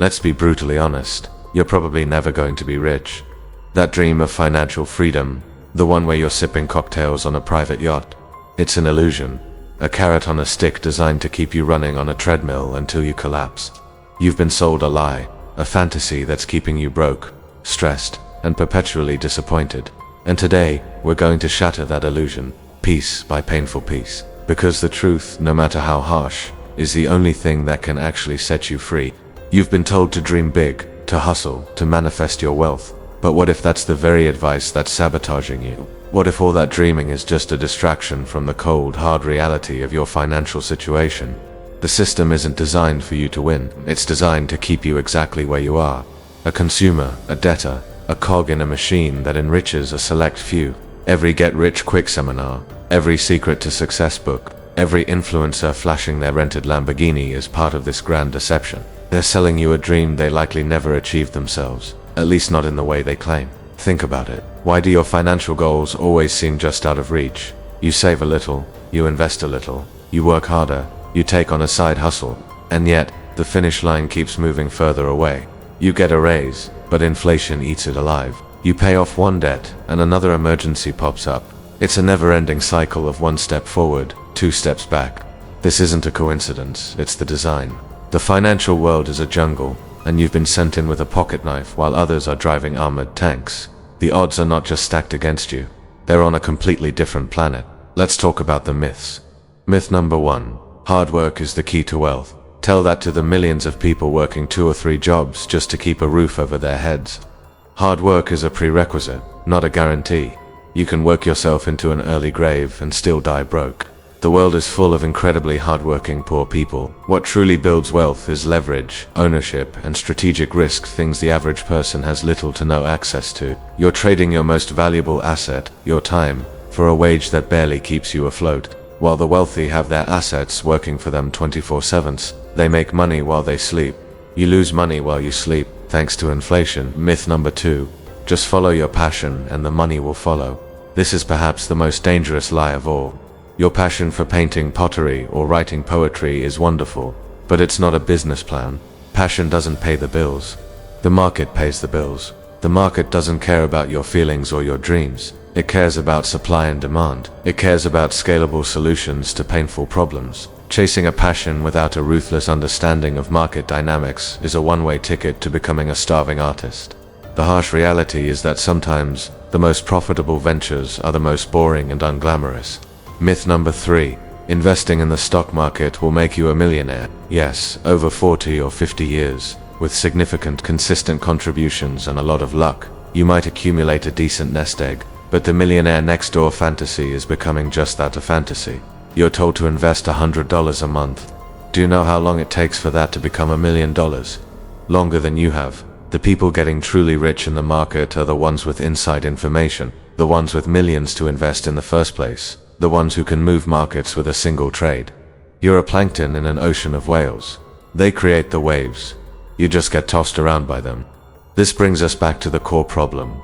Let's be brutally honest, you're probably never going to be rich. That dream of financial freedom, the one where you're sipping cocktails on a private yacht, it's an illusion, a carrot on a stick designed to keep you running on a treadmill until you collapse. You've been sold a lie, a fantasy that's keeping you broke, stressed, and perpetually disappointed. And today, we're going to shatter that illusion, piece by painful piece. Because the truth, no matter how harsh, is the only thing that can actually set you free. You've been told to dream big, to hustle, to manifest your wealth. But what if that's the very advice that's sabotaging you? What if all that dreaming is just a distraction from the cold, hard reality of your financial situation? The system isn't designed for you to win. It's designed to keep you exactly where you are. A consumer, a debtor, a cog in a machine that enriches a select few. Every get-rich-quick seminar, every secret to success book, every influencer flashing their rented Lamborghini is part of this grand deception. They're selling you a dream they likely never achieved themselves, at least not in the way they claim. Think about it. Why do your financial goals always seem just out of reach? You save a little, you invest a little, you work harder, you take on a side hustle, and yet, the finish line keeps moving further away. You get a raise, but inflation eats it alive. You pay off one debt, and another emergency pops up. It's a never-ending cycle of one step forward, two steps back. This isn't a coincidence, it's the design. The financial world is a jungle, and you've been sent in with a pocket knife while others are driving armored tanks. The odds are not just stacked against you, they're on a completely different planet. Let's talk about the myths. Myth number 1. Hard work is the key to wealth. Tell that to the millions of people working 2 or 3 jobs just to keep a roof over their heads. Hard work is a prerequisite, not a guarantee. You can work yourself into an early grave and still die broke. The world is full of incredibly hardworking poor people. What truly builds wealth is leverage, ownership, and strategic risk, things the average person has little to no access to. You're trading your most valuable asset, your time, for a wage that barely keeps you afloat. While the wealthy have their assets working for them 24/7, they make money while they sleep. You lose money while you sleep, thanks to inflation. Myth number 2. Just follow your passion and the money will follow. This is perhaps the most dangerous lie of all. Your passion for painting pottery or writing poetry is wonderful, but it's not a business plan. Passion doesn't pay the bills. The market pays the bills. The market doesn't care about your feelings or your dreams. It cares about supply and demand. It cares about scalable solutions to painful problems. Chasing a passion without a ruthless understanding of market dynamics is a one-way ticket to becoming a starving artist. The harsh reality is that sometimes the most profitable ventures are the most boring and unglamorous. Myth number 3. Investing in the stock market will make you a millionaire. Yes, over 40 or 50 years, with significant consistent contributions and a lot of luck, you might accumulate a decent nest egg. But the millionaire next door fantasy is becoming just that, a fantasy. You're told to invest $100 a month. Do you know how long it takes for that to become $1 million? Longer than you have. The people getting truly rich in the market are the ones with inside information, the ones with millions to invest in the first place, the ones who can move markets with a single trade. You're a plankton in an ocean of whales. They create the waves. You just get tossed around by them. This brings us back to the core problem.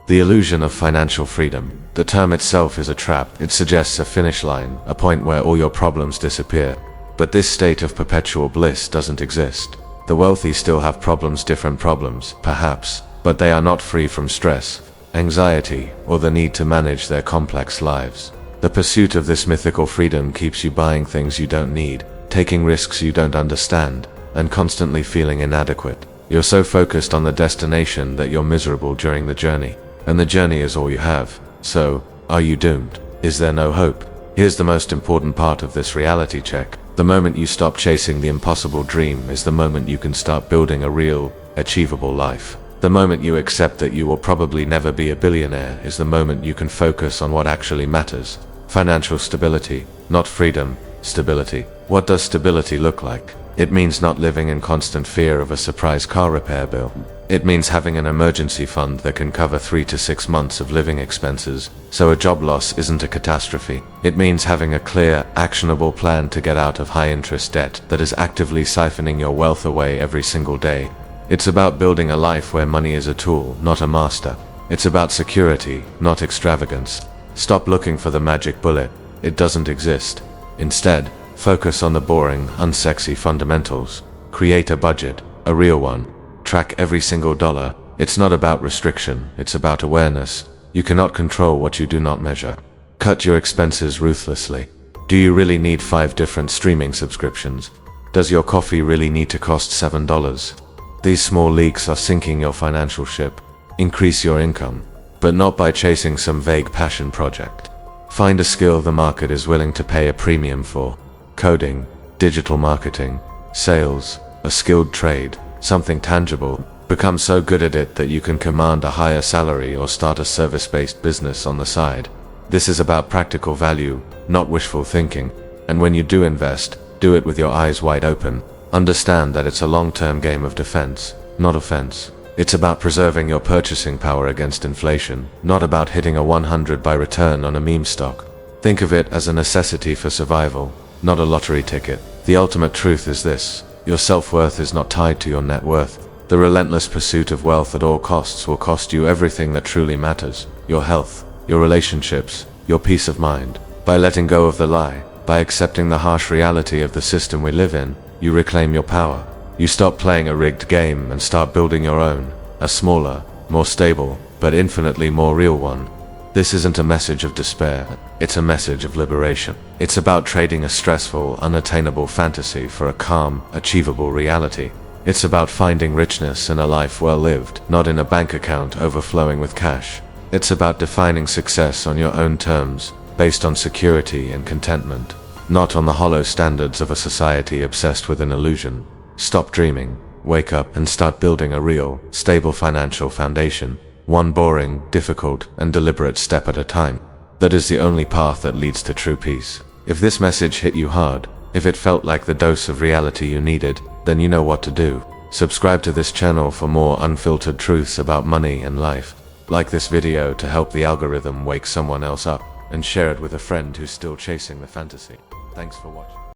The illusion of financial freedom. The term itself is a trap. It suggests a finish line, a point where all your problems disappear. But this state of perpetual bliss doesn't exist. The wealthy still have problems, different problems, perhaps, but they are not free from stress, anxiety, or the need to manage their complex lives. The pursuit of this mythical freedom keeps you buying things you don't need, taking risks you don't understand, and constantly feeling inadequate. You're so focused on the destination that you're miserable during the journey. And the journey is all you have. So, are you doomed? Is there no hope? Here's the most important part of this reality check. The moment you stop chasing the impossible dream is the moment you can start building a real, achievable life. The moment you accept that you will probably never be a billionaire is the moment you can focus on what actually matters. Financial stability, not freedom, stability. What does stability look like? It means not living in constant fear of a surprise car repair bill. It means having an emergency fund that can cover 3 to 6 months of living expenses, so a job loss isn't a catastrophe. It means having a clear, actionable plan to get out of high-interest debt that is actively siphoning your wealth away every single day. It's about building a life where money is a tool, not a master. It's about security, not extravagance. Stop looking for the magic bullet. It doesn't exist. Instead, focus on the boring, unsexy fundamentals. Create a budget. a real one. Track every single dollar. It's not about restriction, it's about awareness. You cannot control what you do not measure. Cut your expenses ruthlessly. Do you really need 5 different streaming subscriptions? Does your coffee really need to cost $7? These small leaks are sinking your financial ship. Increase your income, but not by chasing some vague passion project. Find a skill the market is willing to pay a premium for. Coding, digital marketing, sales, a skilled trade, something tangible. Become so good at it that you can command a higher salary or start a service-based business on the side. This is about practical value, not wishful thinking. And when you do invest, do it with your eyes wide open. Understand that it's a long-term game of defense, not offense. It's about preserving your purchasing power against inflation, not about hitting a 100 by return on a meme stock. Think of it as a necessity for survival, not a lottery ticket. The ultimate truth is this: your self-worth is not tied to your net worth. The relentless pursuit of wealth at all costs will cost you everything that truly matters: your health, your relationships, your peace of mind. By letting go of the lie, by accepting the harsh reality of the system we live in, you reclaim your power. You stop playing a rigged game and start building your own, a smaller, more stable, but infinitely more real one. This isn't a message of despair, it's a message of liberation. It's about trading a stressful, unattainable fantasy for a calm, achievable reality. It's about finding richness in a life well lived, not in a bank account overflowing with cash. It's about defining success on your own terms, based on security and contentment, not on the hollow standards of a society obsessed with an illusion. Stop dreaming, wake up, and start building a real, stable financial foundation, one boring, difficult, and deliberate step at a time. That is the only path that leads to true peace. If this message hit you hard, if it felt like the dose of reality you needed, then you know what to do. Subscribe to this channel for more unfiltered truths about money and life. Like this video to help the algorithm wake someone else up, and share it with a friend who's still chasing the fantasy. Thanks for watching.